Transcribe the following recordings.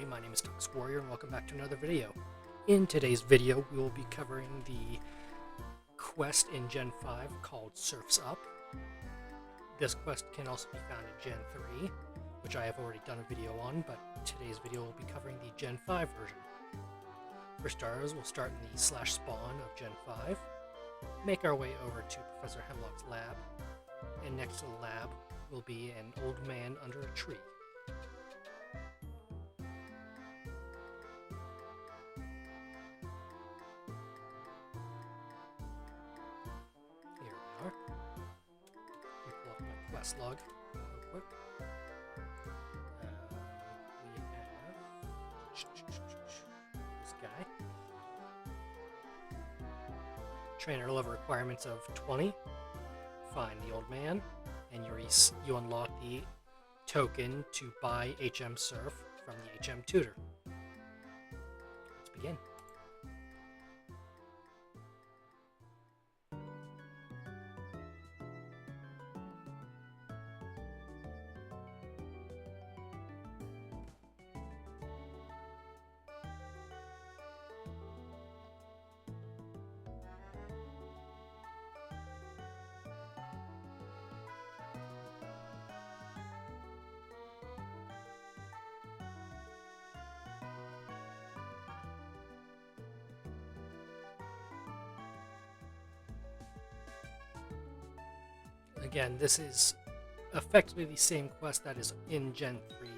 my name is Tox Warrior and welcome back to another video. In today's video, we will be covering the quest in Gen 5 called Surf's Up. This quest can also be found in Gen 3, which I have already done a video on, but today's video will be covering the Gen 5 version. For starters, we'll start in the /spawn of Gen 5, make our way over to Professor Hemlock's lab, and next to the lab will be an old man under a tree. Here we are. Let me pull up my quest log real quick. We have this guy. Trainer level requirements of 20. Find the old man, and you unlock the token to buy HM Surf from the HM Tutor. Let's begin. Again, this is effectively the same quest that is in Gen 3,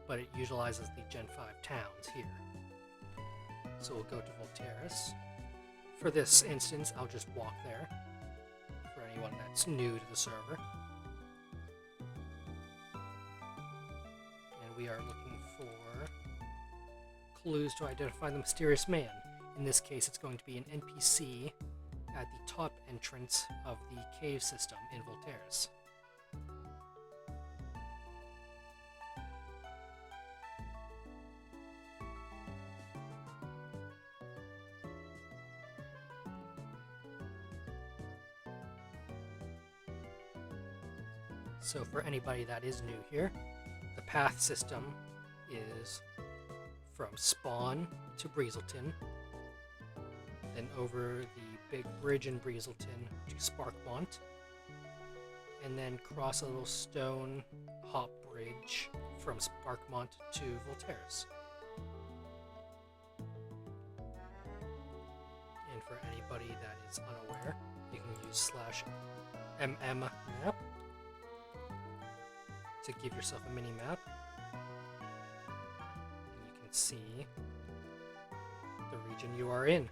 but it utilizes the Gen 5 towns here. So we'll go to Volterus. For this instance, I'll just walk there, for anyone that's new to the server. And we are looking for clues to identify the mysterious man. In this case, it's going to be an NPC at the top entrance of the cave system in Volterus. So for anybody that is new here, the path system is from Spawn to Breezelton, then over the big bridge in Breezelton to Sparkmont, and then cross a little stone hop bridge from Sparkmont to Volterus. And for anybody that is unaware, you can use /mmap to give yourself a mini map, and you can see the region you are in.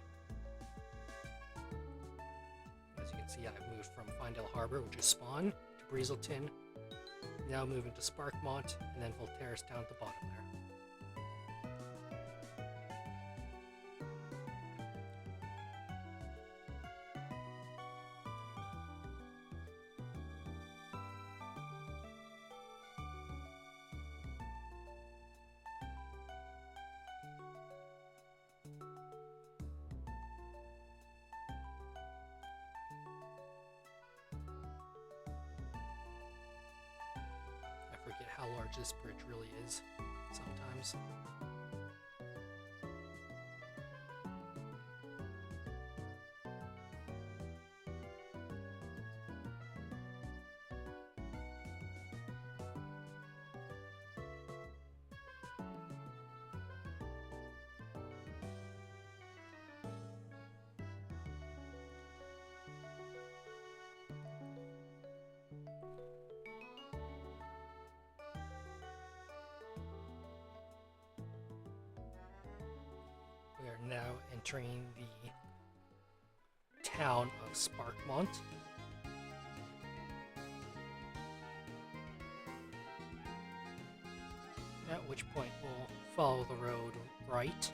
See, I've moved from Findale Harbor, which is Spawn, to Breezelton, now moving to Sparkmont, and then Volterus down at the bottom there. I forget how large this bridge really is sometimes. We are now entering the town of Sparkmont. At which point we'll follow the road right,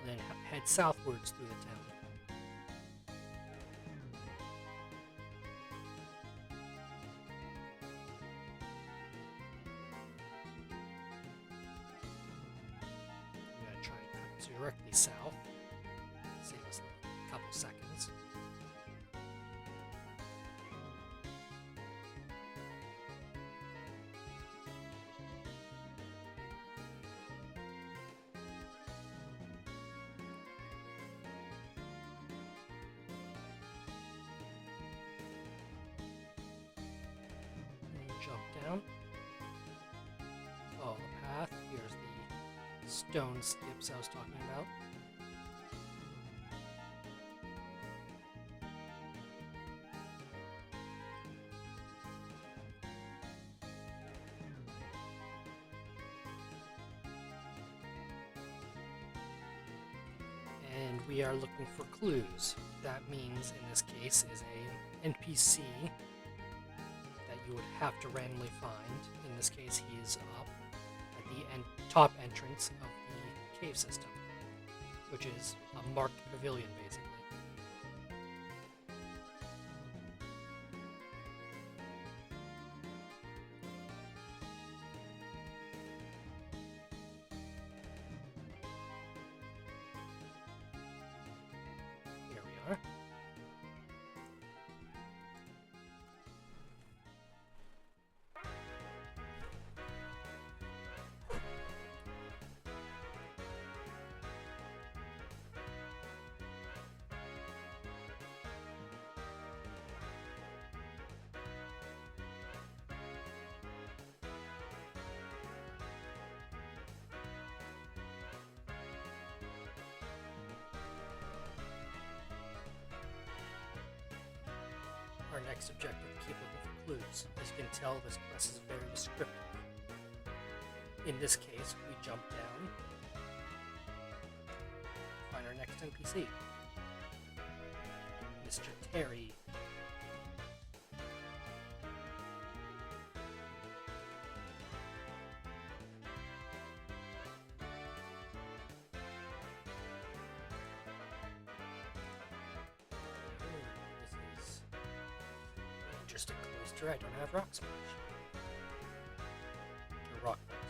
and then head southwards through the town. Directly south, save us a couple seconds. stone skips I was talking about. And we are looking for clues. That means, in this case, is a NPC that you would have to randomly find. In this case, he is up at the top entrance of the cave system, which is a marked pavilion, basically. Here we are. Our next objective, keep looking for clues. As you can tell, this quest is very descriptive. In this case, we jump down, find our next NPC, Mr. Terry. Interesting cloister. I don't have rock smash. Or rock blast.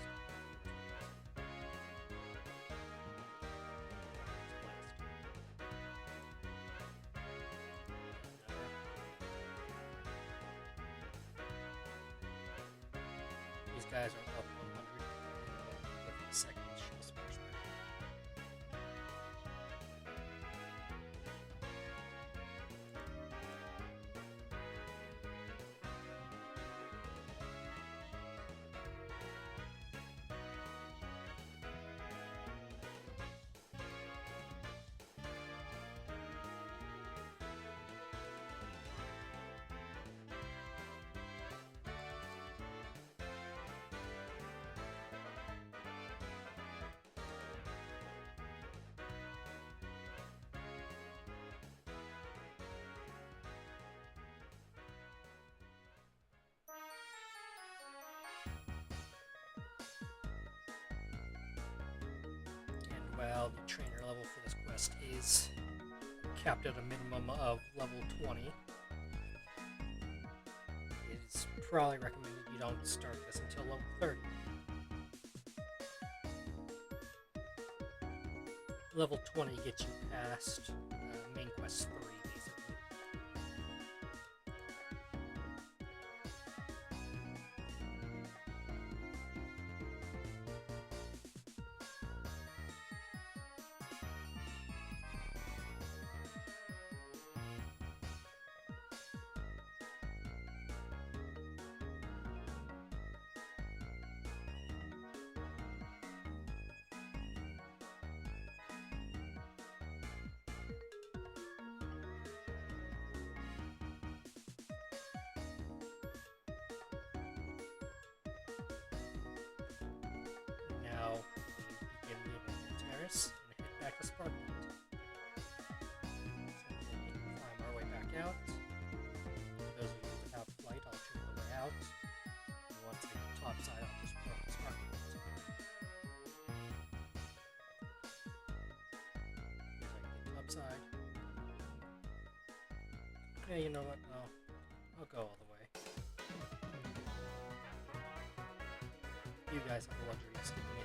These guys are up 100 with the second shield smash. Well, the trainer level for this quest is capped at a minimum of level 20. It's probably recommended you don't start this until level 30. Level 20 gets you past main quest 3, basically. Now, we begin the terrace and head back to Sparkland. Simply climb our way back out. For those of you without flight, I'll show you the way out. And once I get to the top side, I'll just walk to Sparkland. Here's how you get top side. Yeah, you know what? I'll go all the way. You guys have the luxury of skipping ahead.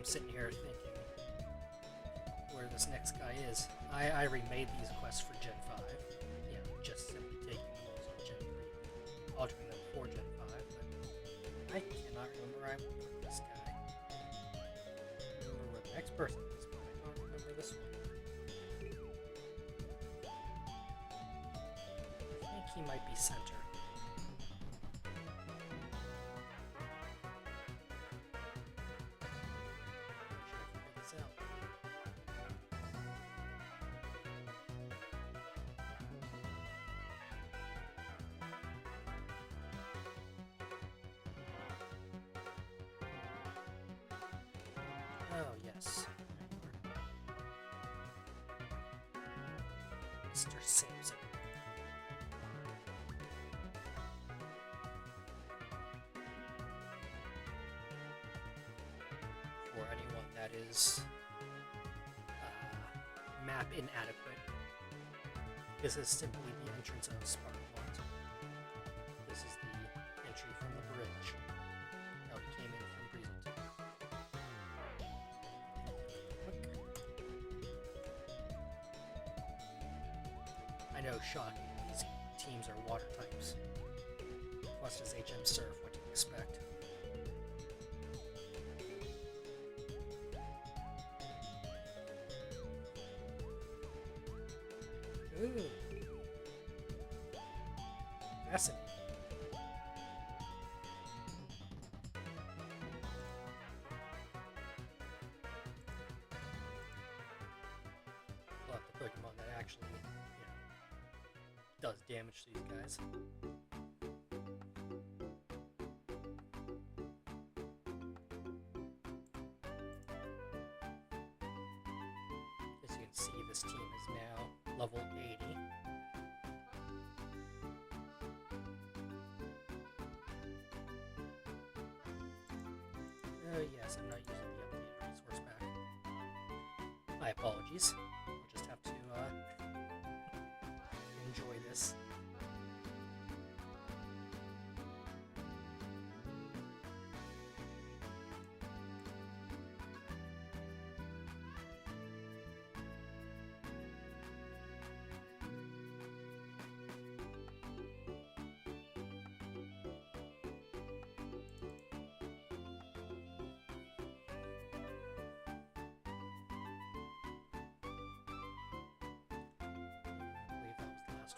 I'm sitting here thinking where this next guy is. I remade these quests for Gen 5. You know, just simply taking those on Gen 3, altering them for Gen 5, but I cannot remember where I put this guy. I remember where the next person is, but I don't remember this one. I think he might be center. Oh, yes. Mr. Sampson. For anyone that is map inadequate, this is simply the entrance of Sparkmont. This is the entry from the bridge. How we came in from Breezelton. I know, shocking, these teams are water types. Plus does HM Surf, what do you expect? Ooh. Fascinating. Well, the Pokemon that actually, does damage to these guys. As you can see, this team is now level 80. Oh yes, I'm not using the updated resource pack. My apologies. I'll just have to enjoy this.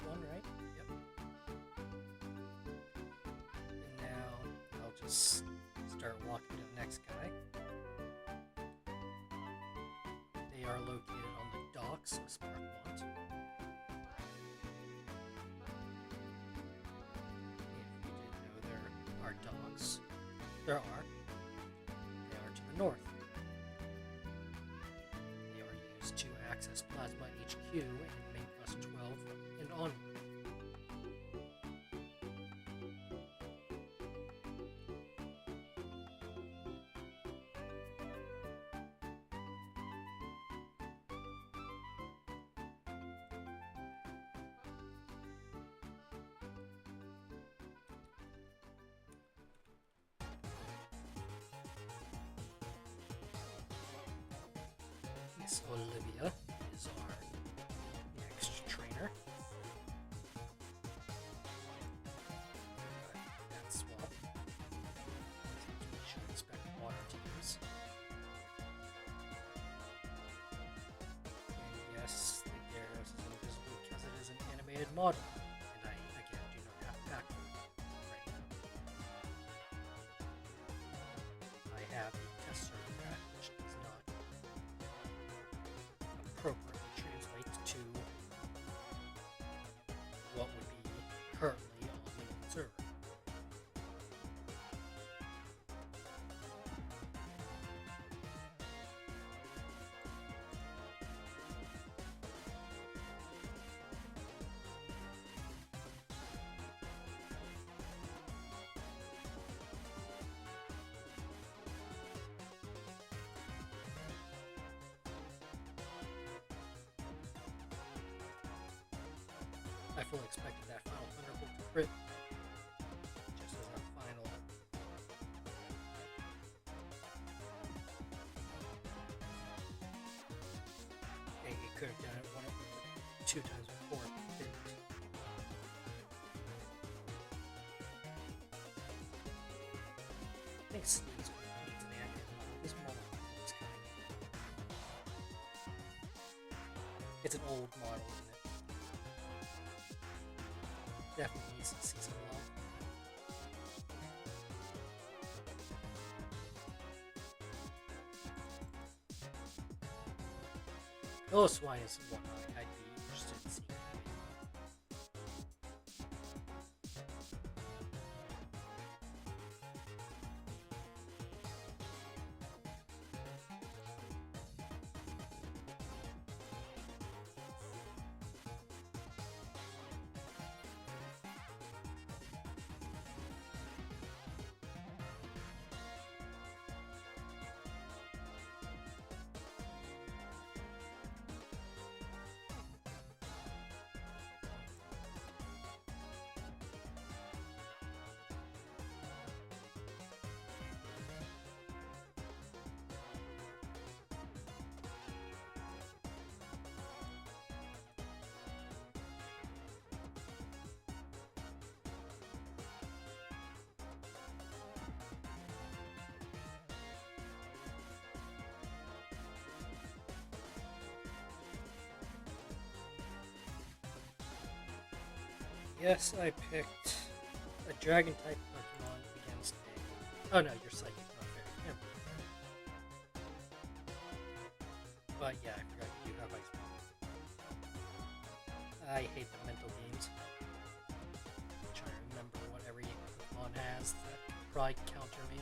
One, right? Yep. And now I'll just start walking to the next guy. They are located on the docks of Sparkmont. If you didn't know there are docks, there are. They are to the north. They are used to access Plasma HQ and Main Quest 12 and onward. Miss Olivia is our next trainer. That swap. We should expect water teams. And yes, the Gyarados is invisible because it is an animated model. And I, again, do not have pack right now. I have the test server pack, which does not appropriately translate to what would be currently on the main server. I fully expected that final Thunderbolt to crit, just as our final could have done it 2 times before, but didn't. I think Steve's needs an accurate model. This model looks kind of... It's an old model, isn't it? Definitely needs to see some love. Pillow Swine is one I'd be interested in seeing. Yes, I picked a dragon type Pokemon against a... Oh no, you're psychic, not fair. Yeah. But yeah, I forgot you have Ice Ball. I hate the mental games. I'm trying to remember what every Pokemon has that probably counter me.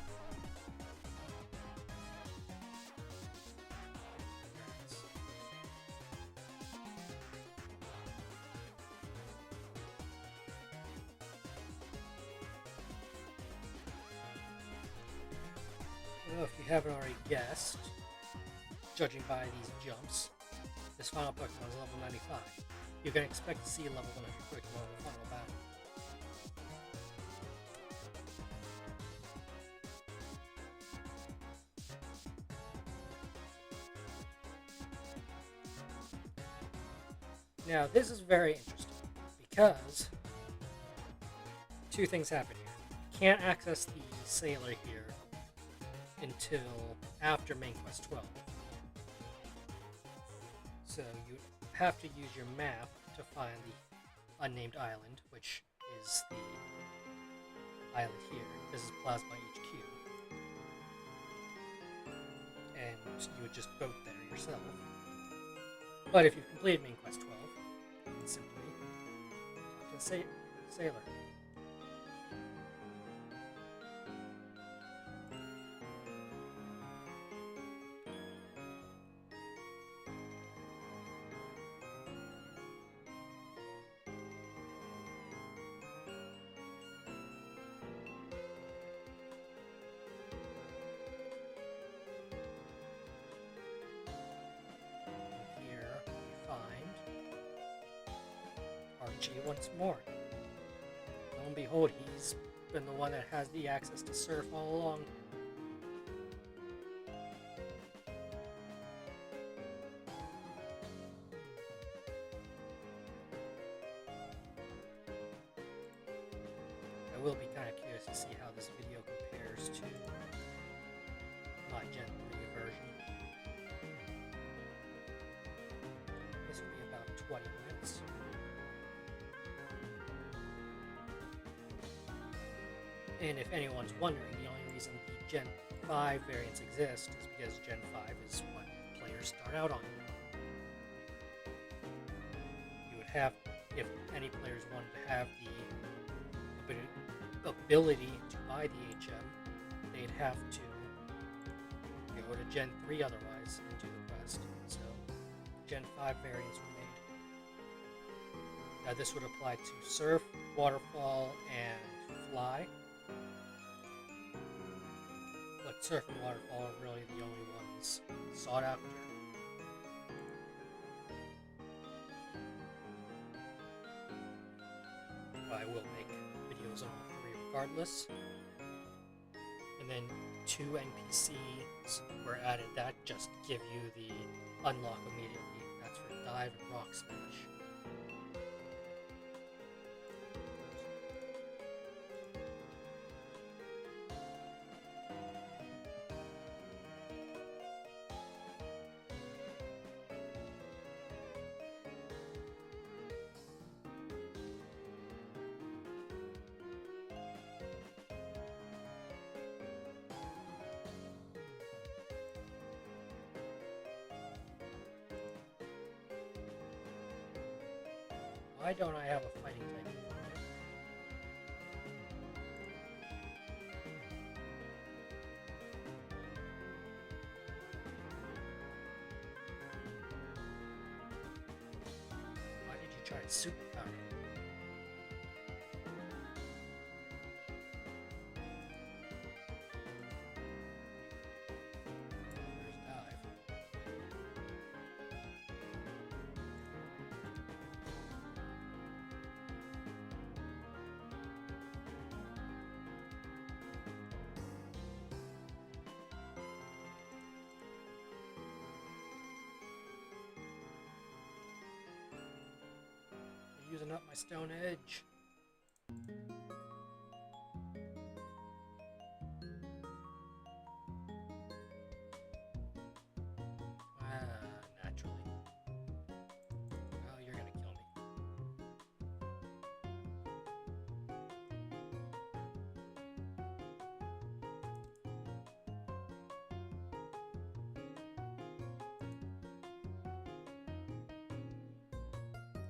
Well, if you haven't already guessed, judging by these jumps, this final Pokemon is level 95. You can expect to see a level 100 Pokemon in the final battle. Now, this is very interesting because two things happen here. You can't access the Sailor here until after Main Quest 12. So you have to use your map to find the unnamed island, which is the island here. This is Plasma HQ. And you would just boat there yourself. But if you've completed Main Quest 12, you can simply talk to the Sailor. Once more. Lo and behold, he's been the one that has the access to Surf all along. I will be kind of curious to see how this video compares to my Gen 3 version. This will be about 20 minutes. And if anyone's wondering, the only reason the Gen 5 variants exist is because Gen 5 is what players start out on. You would have, if any players wanted to have the ability to buy the HM, they'd have to go to Gen 3 otherwise and do the quest. So Gen 5 variants were made. Now this would apply to Surf, Waterfall, and Fly. But Surf and Waterfall are really the only ones sought after. But I will make videos on all three regardless. And then 2 NPCs were added that just give you the unlock immediately. That's for Dive and Rock Smash. Why don't I have a fighting type? Why did you try superpower? There's dive. Using up my stone edge. Naturally. Oh, you're gonna kill me.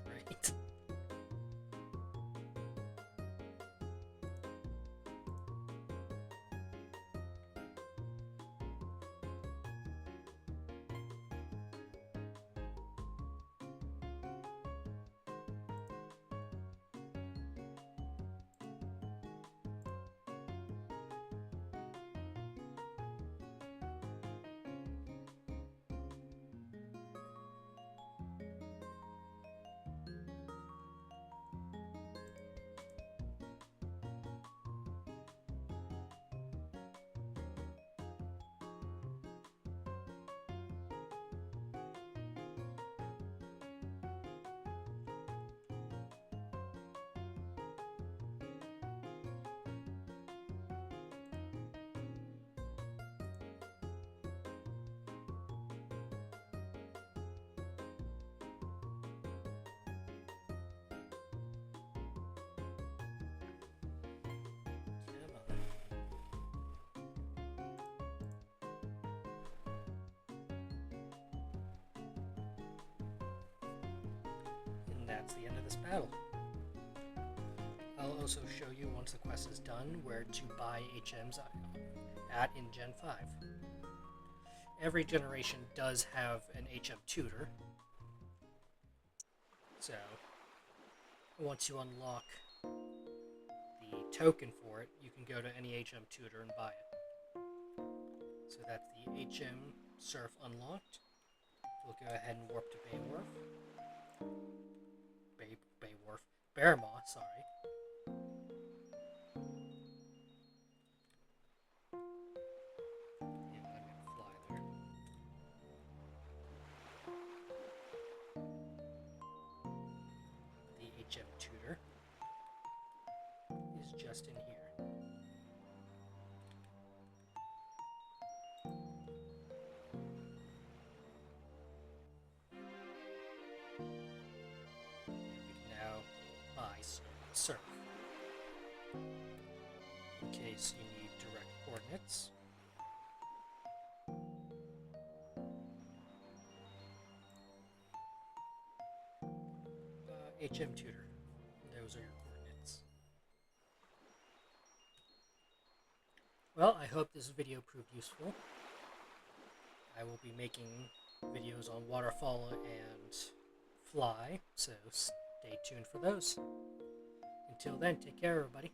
Great. And that's the end of this battle. I'll also show you, once the quest is done, where to buy HMs at in Gen 5. Every generation does have an HM Tutor. So, once you unlock the token for it, you can go to any HM Tutor and buy it. So that's the HM Surf unlocked. We'll go ahead and warp to Bearmaw, sorry. Yeah, I'm gonna fly there. The HM Tutor is just in here. Surf. In case you need direct coordinates. HM Tutor. Those are your coordinates. Well, I hope this video proved useful. I will be making videos on waterfall and fly, so stay tuned for those. Until then, take care, everybody.